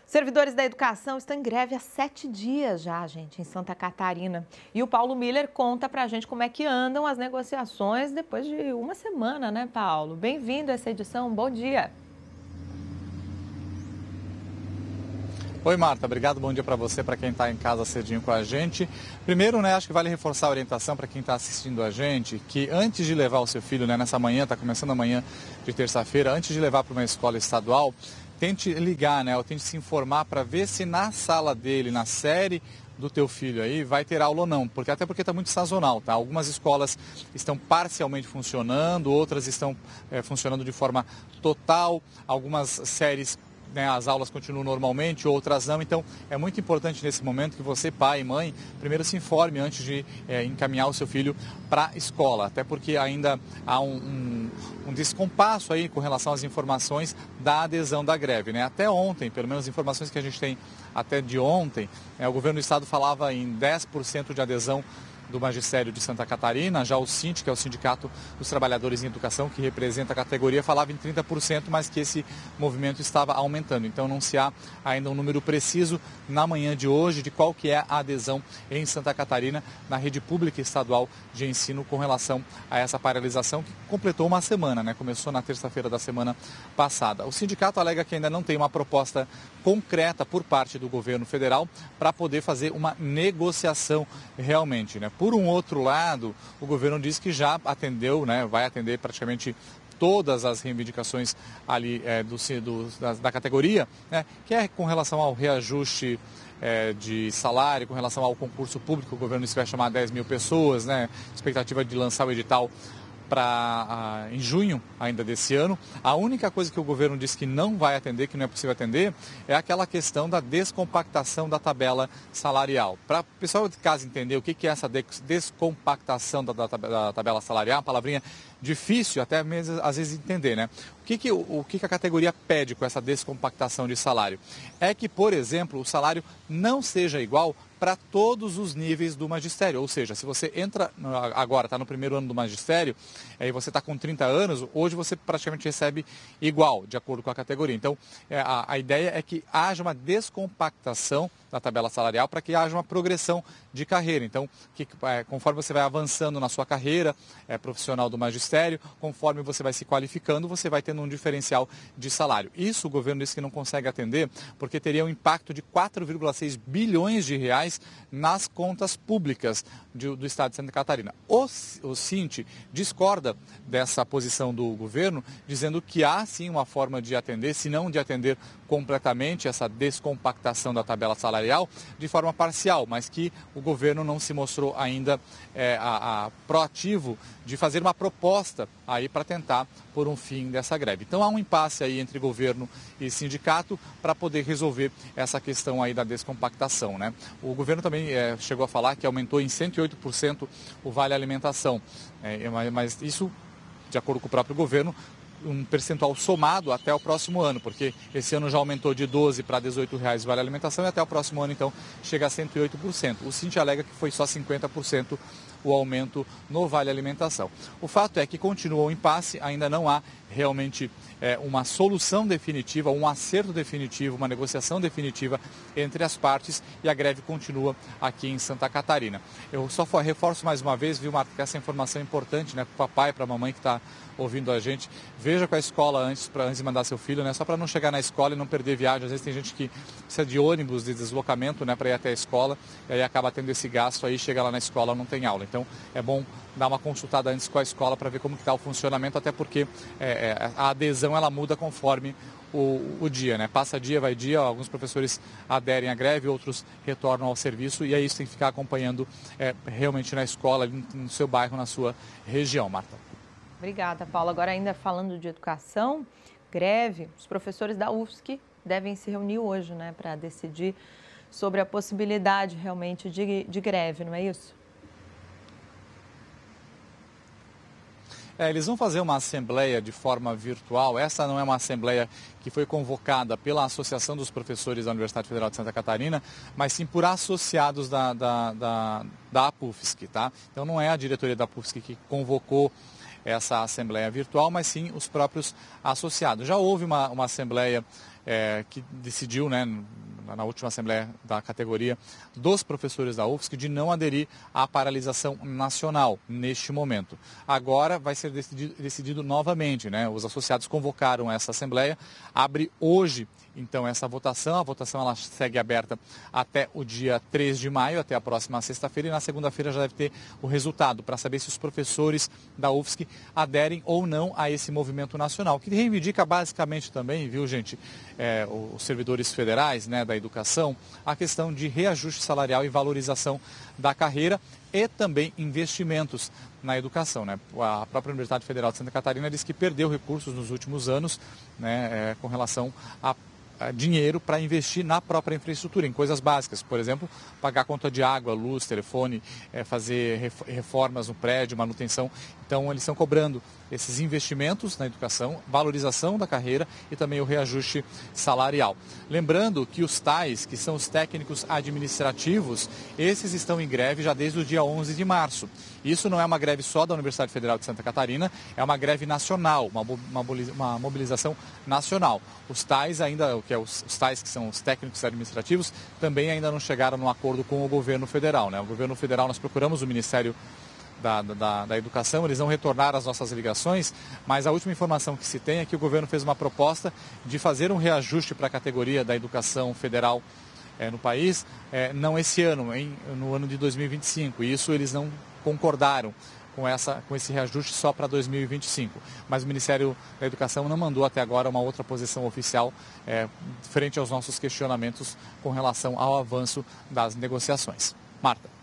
Servidores da educação estão em greve há 7 dias já, gente, em Santa Catarina. E o Paulo Miller conta pra gente como é que andam as negociações depois de uma semana, né, Paulo? Bem-vindo a essa edição, bom dia. Oi, Marta, obrigado, bom dia para você, para quem está em casa cedinho com a gente. Primeiro, acho que vale reforçar a orientação para quem está assistindo a gente, que antes de levar o seu filho, nessa manhã, está começando amanhã de terça-feira, antes de levar para uma escola estadual, tente ligar, ou tente se informar para ver se na sala dele, na série do teu filho aí, vai ter aula ou não, até porque está muito sazonal, tá? Algumas escolas estão parcialmente funcionando, outras estão funcionando de forma total, algumas séries, as aulas continuam normalmente, outras não. Então, é muito importante nesse momento que você, pai e mãe, primeiro se informe antes de encaminhar o seu filho para a escola. Até porque ainda há um descompasso aí com relação às informações da adesão da greve, Até ontem, pelo menos as informações que a gente tem até de ontem, o governo do estado falava em 10% de adesão do Magistério de Santa Catarina. Já o SINT, que é o Sindicato dos Trabalhadores em Educação, que representa a categoria, falava em 30%, mas que esse movimento estava aumentando. Então não se há ainda um número preciso na manhã de hoje de qual que é a adesão em Santa Catarina na rede pública estadual de ensino com relação a essa paralisação que completou uma semana, Começou na terça-feira da semana passada. O sindicato alega que ainda não tem uma proposta concreta por parte do governo federal para poder fazer uma negociação realmente, Por um outro lado, o governo diz que já atendeu, vai atender praticamente todas as reivindicações ali da categoria, que é com relação ao reajuste de salário, com relação ao concurso público. O governo disse que vai chamar 10 mil pessoas, expectativa de lançar o edital em junho ainda desse ano. A única coisa que o governo disse que não vai atender, que não é possível atender, é aquela questão da descompactação da tabela salarial. Para o pessoal de casa entender o que é essa descompactação da tabela salarial, uma palavrinha difícil até mesmo às vezes entender, O que a categoria pede com essa descompactação de salário? É que, por exemplo, o salário não seja igual para todos os níveis do magistério. Ou seja, se você entra agora, está no primeiro ano do magistério, aí você está com 30 anos, hoje você praticamente recebe igual, de acordo com a categoria. Então, a ideia é que haja uma descompactação da tabela salarial para que haja uma progressão de carreira. Então, conforme você vai avançando na sua carreira profissional do magistério, conforme você vai se qualificando, você vai tendo um diferencial de salário. Isso o governo disse que não consegue atender porque teria um impacto de 4,6 bilhões de reais nas contas públicas do estado de Santa Catarina. O SINT discorda dessa posição do governo, dizendo que há sim uma forma de atender, se não de atender completamente essa descompactação da tabela salarial, de forma parcial, mas que o governo não se mostrou ainda proativo de fazer uma proposta aí para tentar pôr um fim dessa greve. Então há um impasse aí entre governo e sindicato para poder resolver essa questão aí da descompactação, O governo também chegou a falar que aumentou em 108% o vale alimentação, mas isso, de acordo com o próprio governo, um percentual somado até o próximo ano, porque esse ano já aumentou de 12 para 18 reais o vale alimentação e até o próximo ano, então, chega a 108%. O SINT alega que foi só 50% o aumento no vale alimentação. O fato é que continua o impasse, ainda não há realmente uma solução definitiva, um acerto definitivo, uma negociação definitiva entre as partes e a greve continua aqui em Santa Catarina. Eu só reforço mais uma vez, viu, Marta, que essa informação é importante, para o papai, para a mamãe que está ouvindo a gente. Veja com a escola antes de mandar seu filho, só para não chegar na escola e não perder viagem. Às vezes tem gente que precisa de ônibus, de deslocamento, para ir até a escola, e aí acaba tendo esse gasto, aí chega lá na escola não tem aula. Então é bom dar uma consultada antes com a escola para ver como está o funcionamento, até porque a adesão ela muda conforme o dia, Passa dia, vai dia, alguns professores aderem à greve, outros retornam ao serviço, e aí isso tem que ficar acompanhando realmente na escola, no seu bairro, na sua região, Marta. Obrigada, Paulo. Agora, ainda falando de educação, greve, os professores da UFSC devem se reunir hoje, para decidir sobre a possibilidade realmente de greve, não é isso? Eles vão fazer uma assembleia de forma virtual. Essa não é uma assembleia que foi convocada pela Associação dos Professores da Universidade Federal de Santa Catarina, mas sim por associados da APUFSC, tá? Então não é a diretoria da APUFSC que convocou essa assembleia virtual, mas sim os próprios associados. Já houve uma assembleia que decidiu, na última assembleia da categoria dos professores da UFSC, de não aderir à paralisação nacional neste momento. Agora vai ser decidido novamente, né? Os associados convocaram essa assembleia, abre hoje então essa votação. A votação ela segue aberta até o dia 3 de maio, até a próxima sexta-feira, e na segunda-feira já deve ter o resultado para saber se os professores da UFSC aderem ou não a esse movimento nacional, que reivindica basicamente também, viu gente, os servidores federais, né, da educação, a questão de reajuste salarial e valorização da carreira e também investimentos na educação, né? A própria Universidade Federal de Santa Catarina diz que perdeu recursos nos últimos anos, né, com relação a dinheiro para investir na própria infraestrutura, em coisas básicas, por exemplo, pagar conta de água, luz, telefone, fazer reformas no prédio, manutenção. Então, eles estão cobrando esses investimentos na educação, valorização da carreira e também o reajuste salarial. Lembrando que os TAIs, que são os técnicos administrativos, esses estão em greve já desde o dia 11 de março. Isso não é uma greve só da Universidade Federal de Santa Catarina, é uma greve nacional, uma mobilização nacional. Os TAIs ainda, os TAIs, que são os técnicos administrativos, também ainda não chegaram num acordo com o governo federal, né? O governo federal, nós procuramos o Ministério da Educação, eles não retornaram as nossas ligações, mas a última informação que se tem é que o governo fez uma proposta de fazer um reajuste para a categoria da educação federal no país, não esse ano, no ano de 2025. E isso eles não concordaram com esse reajuste só para 2025. Mas o Ministério da Educação não mandou até agora uma outra posição oficial frente aos nossos questionamentos com relação ao avanço das negociações. Marta.